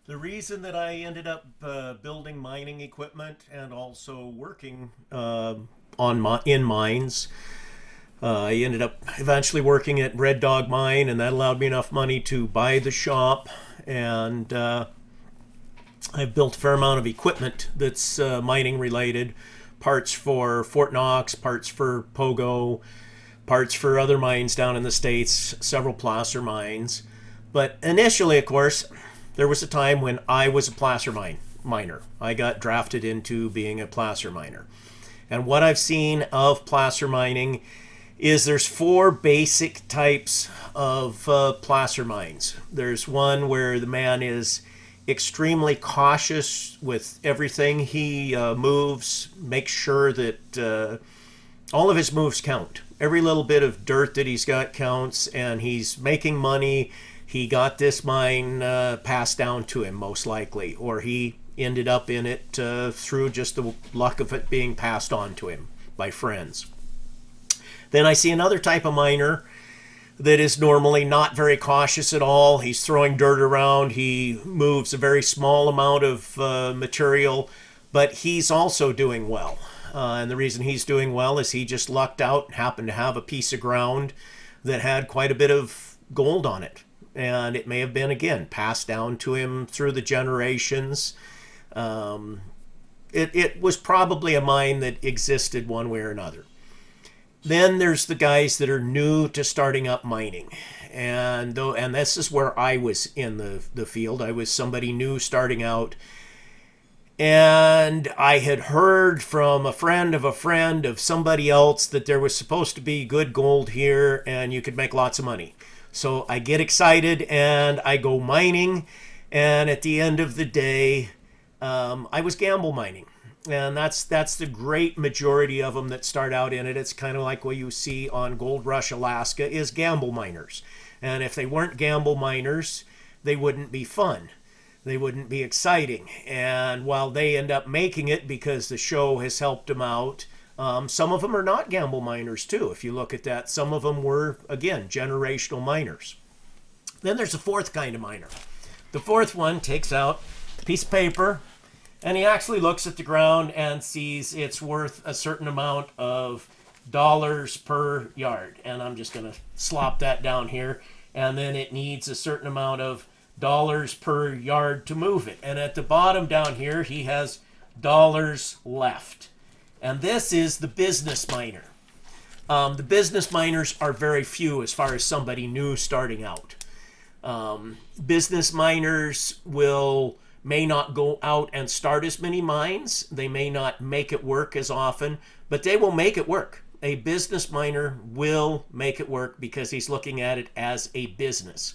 The reason that I ended up building mining equipment and also working in mines, I ended up eventually working at Red Dog Mine, and that allowed me enough money to buy the shop. And I've built a fair amount of equipment that's mining related, parts for Fort Knox, parts for Pogo, parts for other mines down in the States, several placer mines. But initially, of course, there was a time when I was a miner. I got drafted into being a placer miner. And what I've seen of placer mining is there's four basic types of placer mines. There's one where the man is extremely cautious with everything he moves, makes sure that all of his moves count. Every little bit of dirt that he's got counts, and he's making money. He got this mine passed down to him, most likely, or he ended up in it through just the luck of it being passed on to him by friends. Then I see another type of miner that is normally not very cautious at all. He's throwing dirt around. He moves a very small amount of material, but he's also doing well. And the reason he's doing well is he just lucked out, happened to have a piece of ground that had quite a bit of gold on it. And it may have been, again, passed down to him through the generations. It was probably a mine that existed one way or another. Then there's the guys that are new to starting up mining. And this is where I was in the field. I was somebody new starting out. And I had heard from a friend of somebody else that there was supposed to be good gold here and you could make lots of money. So I get excited and I go mining. And at the end of the day, I was gamble mining. And that's the great majority of them that start out in it. It's kind of like what you see on Gold Rush, Alaska, is gamble miners. And if they weren't gamble miners, they wouldn't be fun. They wouldn't be exciting. And while they end up making it because the show has helped them out, some of them are not gamble miners too. If you look at that, some of them were, again, generational miners. Then there's a fourth kind of miner. The fourth one takes out a piece of paper, and he actually looks at the ground and sees it's worth a certain amount of dollars per yard. And I'm just going to slop that down here. And then it needs a certain amount of dollars per yard to move it. And at the bottom down here, he has dollars left. And this is the business miner. The business miners are very few as far as somebody new starting out. Business miners may not go out and start as many mines. They may not make it work as often, but they will make it work. A business miner will make it work because he's looking at it as a business.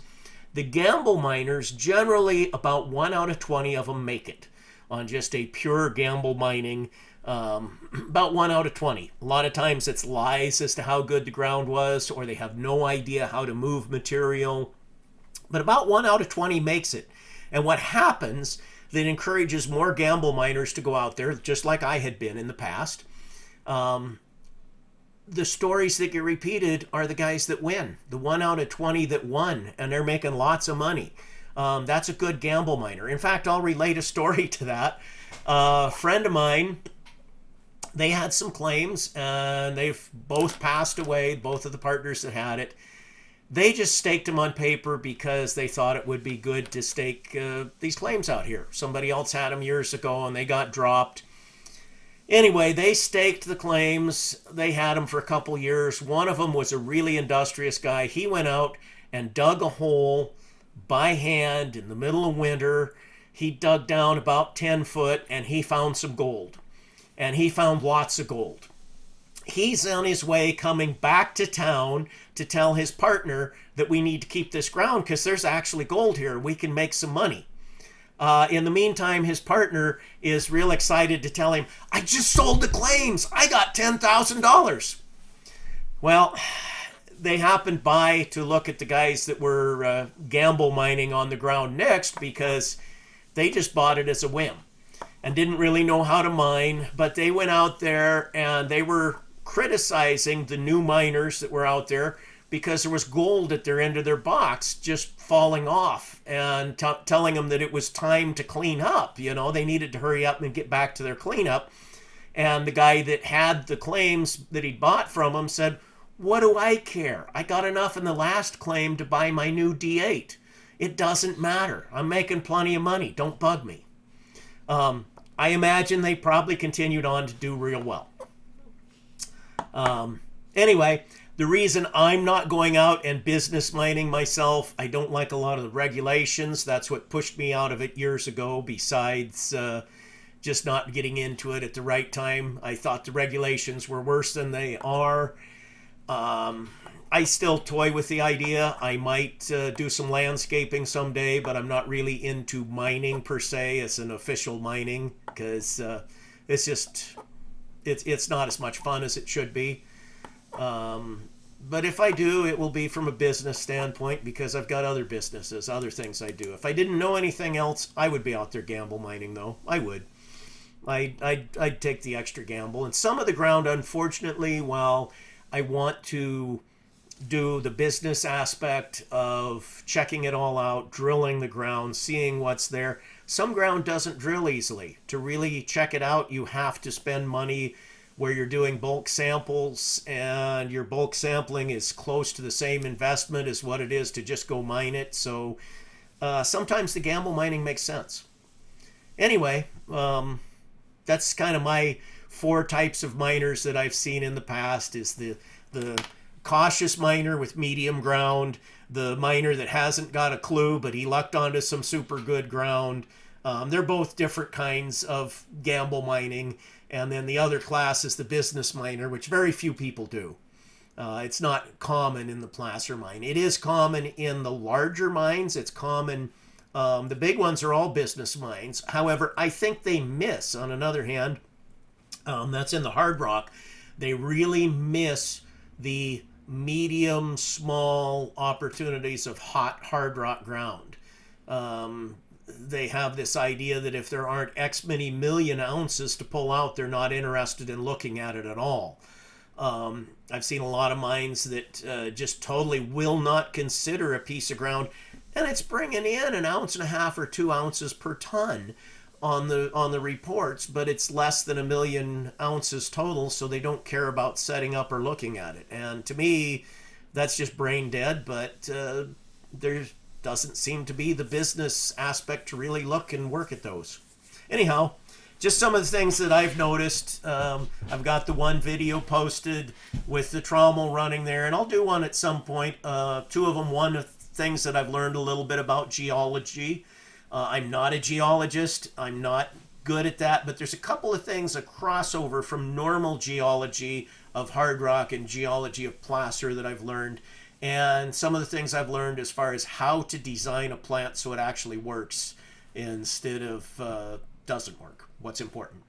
The gamble miners, generally about 1 out of 20 of them make it on just a pure gamble mining. About 1 out of 20. A lot of times it's lies as to how good the ground was, or they have no idea how to move material. But about 1 out of 20 makes it. And what happens that encourages more gamble miners to go out there, just like I had been in the past, the stories that get repeated are the guys that win. The 1 out of 20 that won, and they're making lots of money. That's a good gamble miner. In fact, I'll relate a story to that. A friend of mine, they had some claims, and they've both passed away, both of the partners that had it. They just staked them on paper because they thought it would be good to stake these claims out here. Somebody else had them years ago, and they got dropped. Anyway, they staked the claims. They had them for a couple years. One of them was a really industrious guy. He went out and dug a hole by hand in the middle of winter. He dug down about 10 foot, and he found some gold. And he found lots of gold. He's on his way coming back to town to tell his partner that we need to keep this ground because there's actually gold here. We can make some money. In the meantime, his partner is real excited to tell him, I just sold the claims. I got $10,000. Well, they happened by to look at the guys that were gamble mining on the ground next because they just bought it as a whim and didn't really know how to mine. But they went out there and they were criticizing the new miners that were out there because there was gold at their end of their box just falling off, and telling them that it was time to clean up. You know, they needed to hurry up and get back to their cleanup. And the guy that had the claims that he'd bought from him said, "What do I care? I got enough in the last claim to buy my new D8. It doesn't matter. I'm making plenty of money. Don't bug me." I imagine they probably continued on to do real well. Anyway, the reason I'm not going out and business mining myself, I don't like a lot of the regulations. That's what pushed me out of it years ago, besides just not getting into it at the right time. I thought the regulations were worse than they are. I still toy with the idea. I might do some landscaping someday, but I'm not really into mining per se as an official mining, because it's just, it's not as much fun as it should be. But if I do, it will be from a business standpoint, because I've got other businesses, other things I do. If I didn't know anything else, I would be out there gamble mining, though. I would. I'd take the extra gamble. And some of the ground, unfortunately, while I want to do the business aspect of checking it all out, drilling the ground, seeing what's there, some ground doesn't drill easily. To really check it out, you have to spend money where you're doing bulk samples, and your bulk sampling is close to the same investment as what it is to just go mine it. So sometimes the gamble mining makes sense. Anyway, that's kind of my 4 types of miners that I've seen in the past. Is the cautious miner with medium ground, the miner that hasn't got a clue but he lucked onto some super good ground. They're both different kinds of gamble mining. And then the other class is the business miner, which very few people do. It's not common in the placer mine. It is common in the larger mines. It's common. The big ones are all business mines. However, I think they miss, on another hand, that's in the hard rock, they really miss the medium, small opportunities of hot hard rock ground. They have this idea that if there aren't X many million ounces to pull out, they're not interested in looking at it at all. I've seen a lot of mines that just totally will not consider a piece of ground, and it's bringing in 1.5 ounces or 2 ounces per ton on the reports, but it's less than 1 million ounces total, so they don't care about setting up or looking at it. And to me, that's just brain dead. But there doesn't seem to be the business aspect to really look and work at those. Anyhow, just some of the things that I've noticed. I've got the one video posted with the trommel running there, and I'll do one at some point. 2 of them, one of things that I've learned a little bit about geology. I'm not a geologist. I'm not good at that, but there's a couple of things, a crossover from normal geology of hard rock and geology of placer that I've learned. And some of the things I've learned as far as how to design a plant so it actually works instead of doesn't work. What's important.